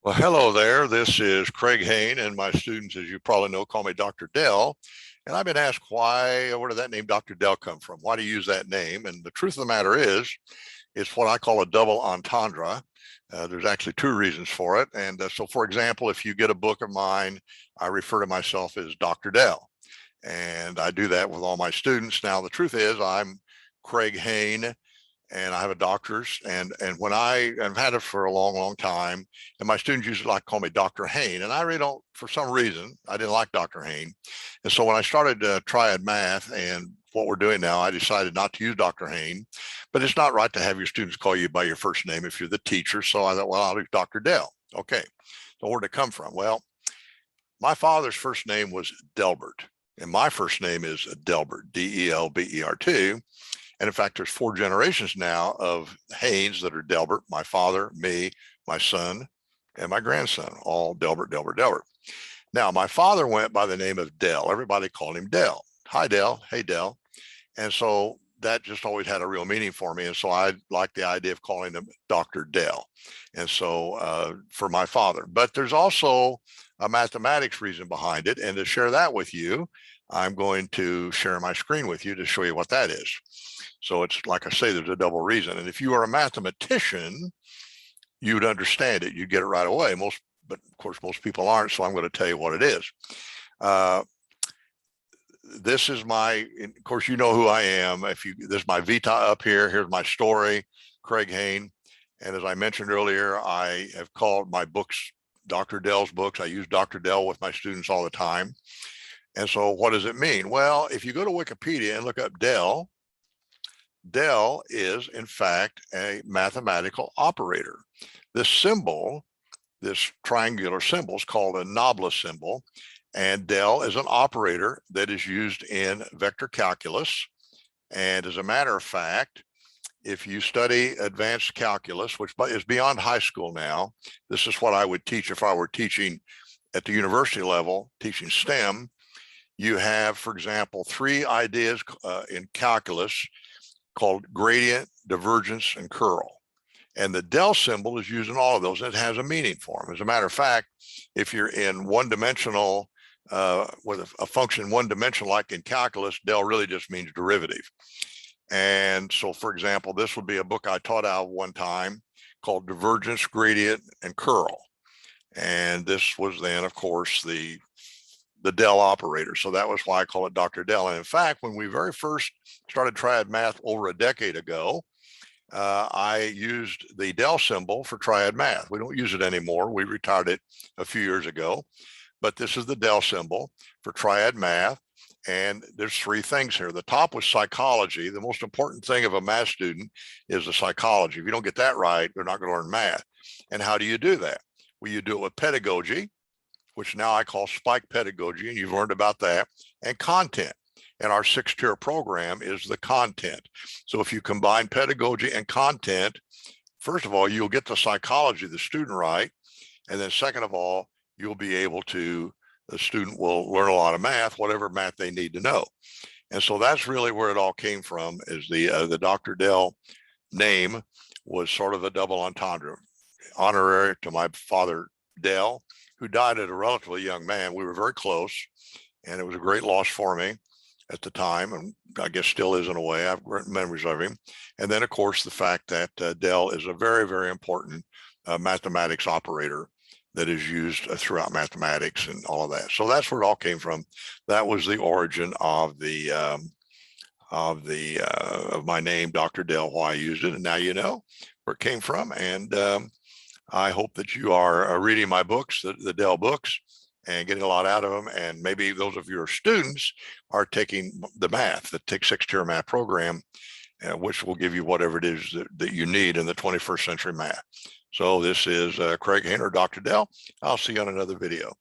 Well, hello there. This is Craig Hain, and my students, as you probably know, call me Dr. Dell. And I've been asked where did that name Dr. Dell come from? Why do you use that name? And the truth of the matter is, it's what I call a double entendre. There's actually two reasons for it. And so, for example, if you get a book of mine, I refer to myself as Dr. Dell. And I do that with all my students. Now, the truth is, I'm Craig Hain, and I have a doctor's, and when I've had it for a long time, and my students usually like to call me Dr. Hain, and I really don't, for some reason, I didn't like Dr. Hain. And so when I started Triad Math and what we're doing now, I decided not to use Dr. Hain, but it's not right to have your students call you by your first name if you're the teacher. So I thought, well, I'll use Dr. Dell. Okay. So where'd it come from? Well, my father's first name was Delbert, and my first name is Delbert, Delbert. And in fact, there's four generations now of Hains that are Delbert: my father, me, my son, and my grandson, all Delbert, Delbert, Delbert. Now, my father went by the name of Dell. Everybody called him Dell. Hi, Dell. Hey, Dell. And so that just always had a real meaning for me. And so I like the idea of calling him Dr. Dell. And so for my father, but there's also a mathematics reason behind it. And to share that with you, I'm going to share my screen with you to show you what that is. So it's like I say, there's a double reason. And if you are a mathematician, you'd understand it. You'd get it right away. But of course, most people aren't. So I'm going to tell you what it is. This is of course, you know who I am. There's my Vita up here. Here's my story, Craig Hain. And as I mentioned earlier, I have called my books Dr. Dell's books. I use Dr. Dell with my students all the time. And so what does it mean? Well, if you go to Wikipedia and look up Dell, Dell is, in fact, a mathematical operator. This symbol, this triangular symbol, is called a Nabla symbol. And Dell is an operator that is used in vector calculus. And as a matter of fact, if you study advanced calculus, which is beyond high school now, this is what I would teach if I were teaching at the university level, teaching STEM. You have, for example, three ideas in calculus called gradient, divergence, and curl. And the Dell symbol is used in all of those. And it has a meaning for them. As a matter of fact, if you're in one-dimensional, with a function one-dimensional like in calculus, Dell really just means derivative. And so, for example, this would be a book I taught out one time called Divergence, Gradient, and Curl. And this was then, of course, the Dell operator. So that was why I call it Dr. Dell. And in fact, when we very first started Triad Math over a decade ago, I used the Dell symbol for Triad Math. We don't use it anymore. We retired it a few years ago, but this is the Dell symbol for Triad Math. And there's three things here. The top was psychology. The most important thing of a math student is the psychology. If you don't get that right, they're not going to learn math. And how do you do that? Well, you do it with pedagogy, which now I call spike pedagogy, and you've learned about that, and content. And our 6-tier program is the content. So if you combine pedagogy and content, first of all, you'll get the psychology of the student right. And then second of all, the student will learn a lot of math, whatever math they need to know. And so that's really where it all came from, is the Dr. Dell name was sort of a double entendre, honorary to my father, Dell, who died at a relatively young man. We were very close, and it was a great loss for me at the time, and I guess still is in a way. I have great memories of him. And then, of course, the fact that Dell is a very, very important mathematics operator that is used throughout mathematics and all of that. So that's where it all came from. That was the origin of of my name, Dr. Dell, why I used it, and now you know where it came from. And I hope that you are reading my books, the Dell books, and getting a lot out of them. And maybe those of your students are taking the 6-tier math program, which will give you whatever it is that you need in the 21st century math. So this is Craig Hain, Dr. Dell. I'll see you on another video.